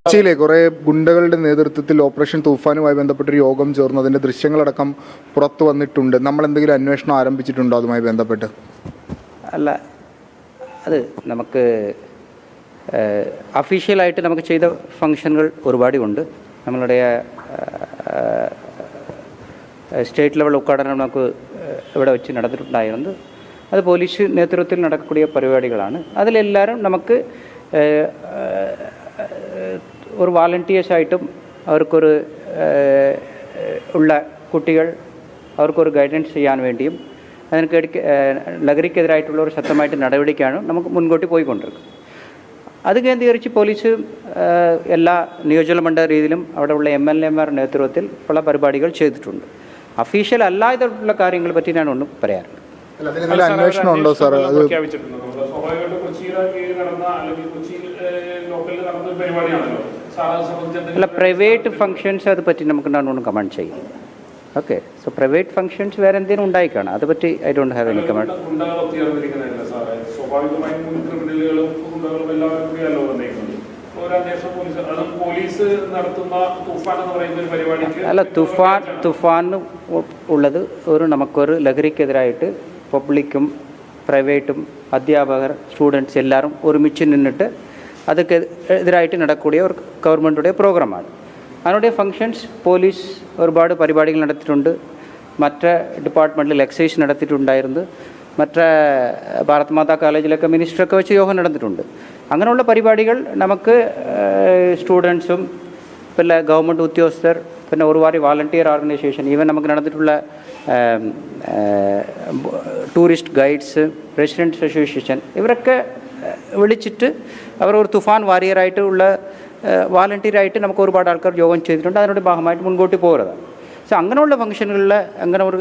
കൊച്ചിയിലെ കുറേ ഗുണ്ടകളുടെ നേതൃത്വത്തിൽ ഓപ്പറേഷൻ തൂഫാനുമായി ബന്ധപ്പെട്ടൊരു യോഗം ചേർന്നതിൻ്റെ ദൃശ്യങ്ങളടക്കം പുറത്തു വന്നിട്ടുണ്ട്. നമ്മൾ എന്തെങ്കിലും അന്വേഷണം ആരംഭിച്ചിട്ടുണ്ടോ അതുമായി ബന്ധപ്പെട്ട്? അല്ല, അത് നമുക്ക് അഫീഷ്യലായിട്ട് നമുക്ക് ചെയ്ത ഫങ്ഷനുകൾ ഒരുപാടുണ്ട്. നമ്മളുടെ സ്റ്റേറ്റ് ലെവൽ ഉദ്ഘാടനം നമുക്ക് ഇവിടെ വെച്ച് നടന്നിട്ടുണ്ടായിരുന്നു. അത് പോലീസ് നേതൃത്വത്തിൽ നടക്കக்கூடிய പരിപാടികളാണ്. അതിലെല്ലാവരും നമുക്ക് ഒരു വാളണ്ടിയേഴ്സായിട്ടും അവർക്കൊരു ഉള്ള കുട്ടികൾ അവർക്കൊരു ഗൈഡൻസ് ചെയ്യാൻ വേണ്ടിയും അതിനൊക്കെ ലഹരിക്കെതിരായിട്ടുള്ള ഒരു ശക്തമായിട്ട് നടപടിക്കാണ് നമുക്ക് മുൻകൂട്ടി പോയിക്കൊണ്ടിരിക്കുന്നത്. അത് കേന്ദ്രീകരിച്ച് പോലീസ് എല്ലാ നിയോജകമണ്ഡല രീതിയിലും അവിടെയുള്ള MLA നേതൃത്വത്തിൽ പല പരിപാടികൾ ചെയ്തിട്ടുണ്ട്. അഫീഷ്യൽ അല്ലാതെയുള്ള കാര്യങ്ങളെ പറ്റി ഞാൻ ഒന്നും പറയാറില്ല. അന്വേഷണം ഉണ്ടോ സാർ? അല്ല, പ്രൈവേറ്റ് ഫങ്ഷൻസ് അത് പറ്റി നമുക്ക് ഒന്നും കമൻറ്റ് ചെയ്യില്ല. ഓക്കെ, സോ പ്രൈവേറ്റ് ഫങ്ഷൻസ് വേറെ എന്തെങ്കിലും ഉണ്ടായിക്കാണ്, അത് പറ്റി I don't have any comment. അല്ല, തുഫാൻ ഉള്ളത് നമുക്കൊരു ലഹരിക്കെതിരായിട്ട് പബ്ലിക്കും പ്രൈവേറ്റും അധ്യാപകർ സ്റ്റുഡൻസ് എല്ലാവരും ഒരുമിച്ച് നിന്നിട്ട് അതൊക്കെ എതിരായിട്ട് നടக்கூடிய ഒരു ഗവൺമെൻറ്റുടെ പ്രോഗ്രാമാണ്. അതിനുடைய ഫങ്ഷൻസ് പോലീസ് ഒരുപാട് പരിപാടികൾ നടത്തിയിട്ടുണ്ട്. മറ്റ് ഡിപ്പാർട്ട്മെൻറ്റിൽ എക്സൈസ് നടത്തിയിട്ടുണ്ടായിരുന്നു. മറ്റേ ഭാരത് മാതാ കോളേജിലൊക്കെ മിനിസ്റ്ററൊക്കെ വെച്ച് യോഗം നടന്നിട്ടുണ്ട്. അങ്ങനെയുള്ള പരിപാടികൾ നമുക്ക് സ്റ്റുഡൻസും പിന്നെ ഗവൺമെൻറ് ഉദ്യോഗസ്ഥർ പിന്നെ ഒരുപാട് വാളണ്ടിയർ ഓർഗനൈസേഷൻ ഈവൻ നമുക്ക് നടന്നിട്ടുള്ള ടൂറിസ്റ്റ് ഗൈഡ്സ് റെസിഡൻസ് അസോസിയേഷൻ ഇവരൊക്കെ വിളിച്ചിട്ട് അവർ ഒരു തുഫാൻ വാരിയറായിട്ട് ഉള്ള വാളണ്ടിയറായിട്ട് നമുക്ക് ഒരുപാട് ആൾക്കാർ യോഗം ചെയ്തിട്ടുണ്ട്. അതിനോട് ഭാഗമായിട്ട് മുൻകൂട്ടി പോരുന്നത്. സോ അങ്ങനെയുള്ള ഫംഗ്ഷനുകളിൽ അങ്ങനെ ഒരു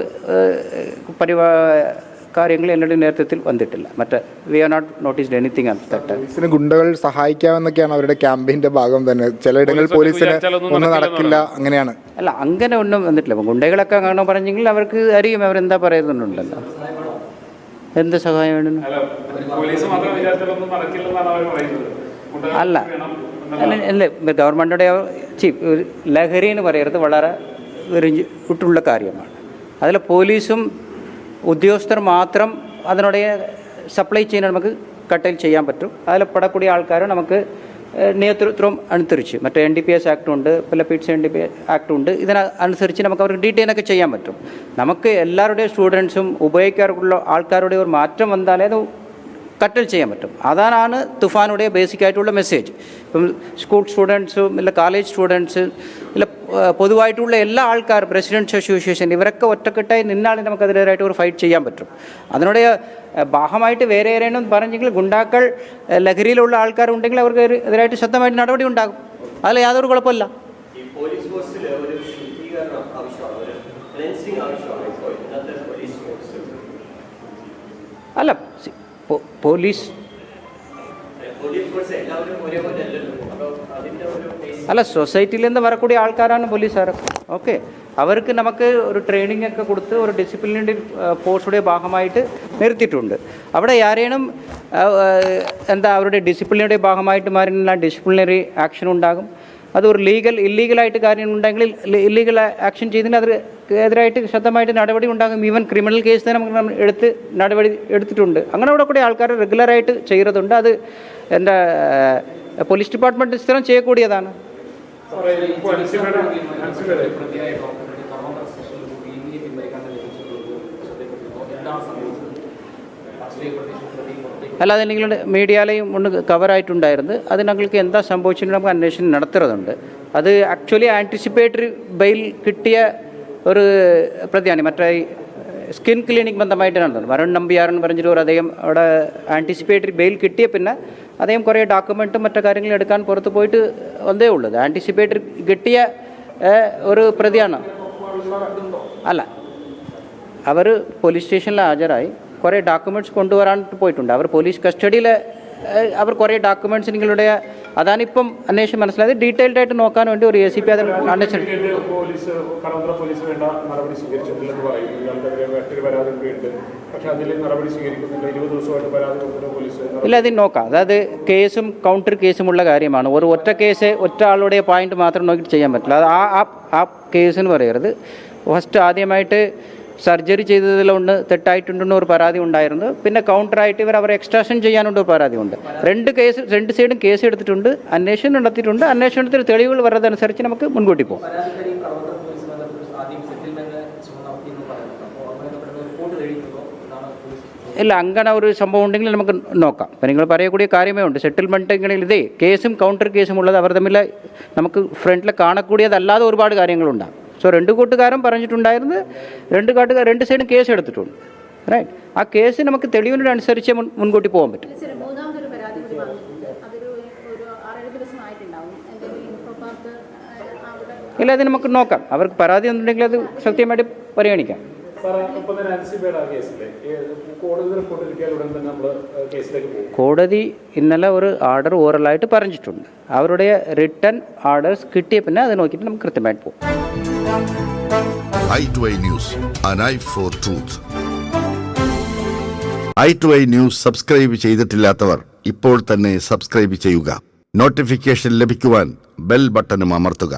കാര്യങ്ങൾ എന്നോട് നേതൃത്വത്തിൽ വന്നിട്ടില്ല. മറ്റേ we are not noticed anything of that. ഗുണ്ടകൾ സഹായിക്കാമെന്നൊക്കെയാണ് അവരുടെ ക്യാമ്പയിൻ്റെ ഭാഗം തന്നെ. ചിലയിടങ്ങളിൽ പോലീസിന് ഒന്നും നടക്കില്ല അങ്ങനെയാണ്. അല്ല, അങ്ങനെ ഒന്നും വന്നിട്ടില്ല. ഗുണ്ടകളൊക്കെ അങ്ങനെ പറഞ്ഞെങ്കിൽ അവർക്ക് അറിയും അവരെന്താ പറയുന്നുണ്ടല്ലോ. എന്ത് സഹായം വേണം? അല്ല അല്ല, ഗവൺമെൻറ്റുടെ ലഹരി എന്ന് പറയുന്നത് വളരെ വിട്ടുള്ള കാര്യമാണ്. അതിൽ പോലീസും ഉദ്യോഗസ്ഥർ മാത്രം അതിനോട് സപ്ലൈ ചെയ്യാൻ നമുക്ക് കട്ടയിൽ ചെയ്യാൻ പറ്റും. അതിൽ പെടக்கூடிய ആൾക്കാർ നമുക്ക് നേതൃത്വം അനുസരിച്ച് മറ്റേ NDPS ആക്ടുണ്ട്, പിന്നെ PITS NDPS ആക്ടുണ്ട്. ഇതിനനുസരിച്ച് നമുക്ക് അവർക്ക് ഡീറ്റെയിലൊക്കെ ചെയ്യാൻ പറ്റും. നമുക്ക് എല്ലാവരുടെയും സ്റ്റുഡൻസും ഉപയോഗിക്കാറുള്ള ആൾക്കാരുടെ ഒരു മാറ്റം വന്നാലേ അത് കട്ടൽ ചെയ്യാൻ പറ്റും. അതാണ് തുഫാനുடைய ബേസിക്കായിട്ടുള്ള മെസ്സേജ്. ഇപ്പം സ്കൂൾ സ്റ്റുഡൻസും ഇല്ല കോളേജ് സ്റ്റുഡൻസ് ഇല്ല പൊതുവായിട്ടുള്ള എല്ലാ ആൾക്കാരും റെസിഡൻസ് അസോസിയേഷൻ ഇവരൊക്കെ ഒറ്റക്കെട്ടായി നിന്നാണ് നമുക്കതിനെതിരായിട്ട് ഒരു ഫൈറ്റ് ചെയ്യാൻ പറ്റും. അതിനുடைய ഭാഗമായിട്ട് വേറെ ആരെയും പറഞ്ഞെങ്കിൽ ഗുണ്ടാക്കൾ ലഹരിയിലുള്ള ആൾക്കാരുണ്ടെങ്കിൽ അവർക്ക് എതിരായിട്ട് ശക്തമായിട്ട് നടപടി ഉണ്ടാകും. അതിൽ യാതൊരു കുഴപ്പമില്ല. അല്ല, പോലീസ് അല്ല സൊസൈറ്റിയിൽ നിന്ന് വരக்கூடிய ആൾക്കാരാണ് പോലീസുകാർ. ഓക്കെ, അവർക്ക് നമുക്ക് ഒരു ട്രെയിനിങ് ഒക്കെ കൊടുത്ത് ഒരു ഡിസിപ്ലിനറി ഫോഴ്സുടെ ഭാഗമായിട്ട് നിർത്തിയിട്ടുണ്ട്. അവിടെ ആരെയും അവരുടെ ഡിസിപ്ലിനറി ഭാഗമായിട്ട് മാറിയുള്ള ഡിസിപ്ലിനറി ആക്ഷൻ ഉണ്ടാകും. അത് ഒരു ഇല്ലീഗലായിട്ട് കാര്യം ഉണ്ടെങ്കിൽ ഇല്ലീഗൽ ആക്ഷൻ ചെയ്തതിന് അതിനെതിരായിട്ട് ശക്തമായിട്ട് നടപടി ഉണ്ടാകും. ഈവൻ ക്രിമിനൽ കേസ് തന്നെ നമുക്ക് നടപടി എടുത്തിട്ടുണ്ട്. അങ്ങനെ അവിടെ കൂടെ ആൾക്കാർ റെഗുലറായിട്ട് ചെയ്യുന്നതുണ്ട്. അത് എൻ്റെ പോലീസ് ഡിപ്പാർട്ട്മെൻറ്റ് സ്ഥിരം ചെയ്യக்கூடிയതാണ്. അല്ല, അത് നിങ്ങളുടെ മീഡിയയിലെയും ഒന്ന് കവറായിട്ടുണ്ടായിരുന്നു. അത് ഞങ്ങൾക്ക് എന്താ സംഭവിച്ചിട്ട് നമുക്ക് അന്വേഷണം നടത്തുന്നതുണ്ട്. അത് ആക്ച്വലി ആൻറ്റിസിപ്പേറ്ററി ബെയിൽ കിട്ടിയ ഒരു പ്രതിയാണ്. മറ്റേ സ്കിൻ ക്ലിനിക് ബന്ധമായിട്ട് നടന്നത് വരുൺ നമ്പ്യാർ എന്ന് പറഞ്ഞിട്ട് ഒരു അദ്ദേഹം അവിടെ ആൻറ്റിസിപ്പേറ്ററി ബെയിൽ കിട്ടിയ പിന്നെ അദ്ദേഹം കുറേ ഡോക്യുമെൻറ്റും മറ്റു കാര്യങ്ങളും എടുക്കാൻ പുറത്ത് പോയിട്ട് വന്നേ ഉള്ളത്. ആൻറ്റിസിപ്പേറ്ററി കിട്ടിയ ഒരു പ്രതിയാണ്. അല്ല, അവർ പോലീസ് സ്റ്റേഷനിൽ ഹാജരായി കുറേ ഡോക്യുമെൻറ്റ്സ് കൊണ്ടുവരാൻ പോയിട്ടുണ്ട്. അവർ പോലീസ് കസ്റ്റഡിയിൽ അവർ കുറേ ഡോക്യുമെൻറ്റ്സ് നിങ്ങളുടെ അതാണിപ്പം അന്വേഷണം മനസ്സിലായത്. ഡീറ്റെയിൽഡ് ആയിട്ട് നോക്കാൻ വേണ്ടി ഒരു ACP അത് അന്വേഷണം. പോലീസ് കടവന്ത്ര പോലീസ് വേണ്ട നടപടി സ്വീകരിച്ചിട്ടില്ലെന്ന് പറയുന്നു. ഇയാൾക്കെതിരെ മറ്റൊരു പരാതി കൂടിയുണ്ട്. പക്ഷേ അതിൽ നടപടി സ്വീകരിക്കുന്നില്ല. 20 ദിവസമായിട്ട് പരാതി കൊടുക്കുന്ന പോലീസ് ഇല്ല, അതിന് നോക്കാം. അതായത് കേസും കൗണ്ടർ കേസുമുള്ള കാര്യമാണ്. ഒരു ഒറ്റ കേസ് ഒറ്റ ആളുടെ പോയിന്റ് മാത്രം നോക്കിയിട്ട് ചെയ്യാൻ പറ്റില്ല. അത് ആ കേസെന്ന് പറയരുത്. ഫസ്റ്റ് ആദ്യമായിട്ട് സർജറി ചെയ്തതിലൊന്ന് തെറ്റായിട്ടുണ്ടെന്ന് ഒരു പരാതി ഉണ്ടായിരുന്നു. പിന്നെ കൗണ്ടറായിട്ട് ഇവർ അവരെ എക്സ്ട്രാക്ഷൻ ചെയ്യാനുള്ള ഒരു പരാതിയുണ്ട്. രണ്ട് സൈഡും കേസ് എടുത്തിട്ടുണ്ട്, അന്വേഷണം നടത്തിയിട്ടുണ്ട്. അന്വേഷണത്തിൽ തെളിവുകൾ വരുന്നതനുസരിച്ച് നമുക്ക് മുൻകൂട്ടി പോകും. ഇല്ല, അങ്ങനെ ഒരു സംഭവം ഉണ്ടെങ്കിൽ നമുക്ക് നോക്കാം. അപ്പം നിങ്ങൾ പറയக்கூடிய കാര്യമേ ഉണ്ട്. സെറ്റിൽമെൻറ്റുകളിൽ ഇതേ കേസും കൗണ്ടർ കേസും ഉള്ളത് അവർ തമ്മിൽ നമുക്ക് ഫ്രണ്ടിൽ കാണக்கூடிയതല്ലാതെ ഒരുപാട് കാര്യങ്ങളുണ്ടാകും. സോ രണ്ട് കൂട്ടുകാരും പറഞ്ഞിട്ടുണ്ടായിരുന്നു, രണ്ട് സൈഡും കേസ് എടുത്തിട്ടുണ്ട്. റൈറ്റ്, ആ കേസ് നമുക്ക് തെളിവിനനുസരിച്ച് മുൻകൂട്ടി പോകാൻ പറ്റും. ഇല്ല, അത് നമുക്ക് നോക്കാം. അവർക്ക് പരാതി ഒന്നുണ്ടെങ്കിൽ അത് സത്യമായിട്ട് പരിഗണിക്കാം. കോടതി ഇന്നലെ ഒരു ഓർഡർ ഓറലായിട്ട് പറഞ്ഞിട്ടുണ്ട്. അവരുടെ റിട്ടേൺ ഓർഡേഴ്സ് കിട്ടിയ പിന്നെ അത് നോക്കിയിട്ട് നമുക്ക് കൃത്യമായിട്ട് പോകും. i2i News, an eye for truth. i2i News subscribe ചെയ്തിട്ടില്ലാത്തവർ ഇപ്പോൾ തന്നെ സബ്സ്ക്രൈബ് ചെയ്യുക. നോട്ടിഫിക്കേഷൻ ലഭിക്കുവാൻ ബെൽ ബട്ടണും അമർത്തുക.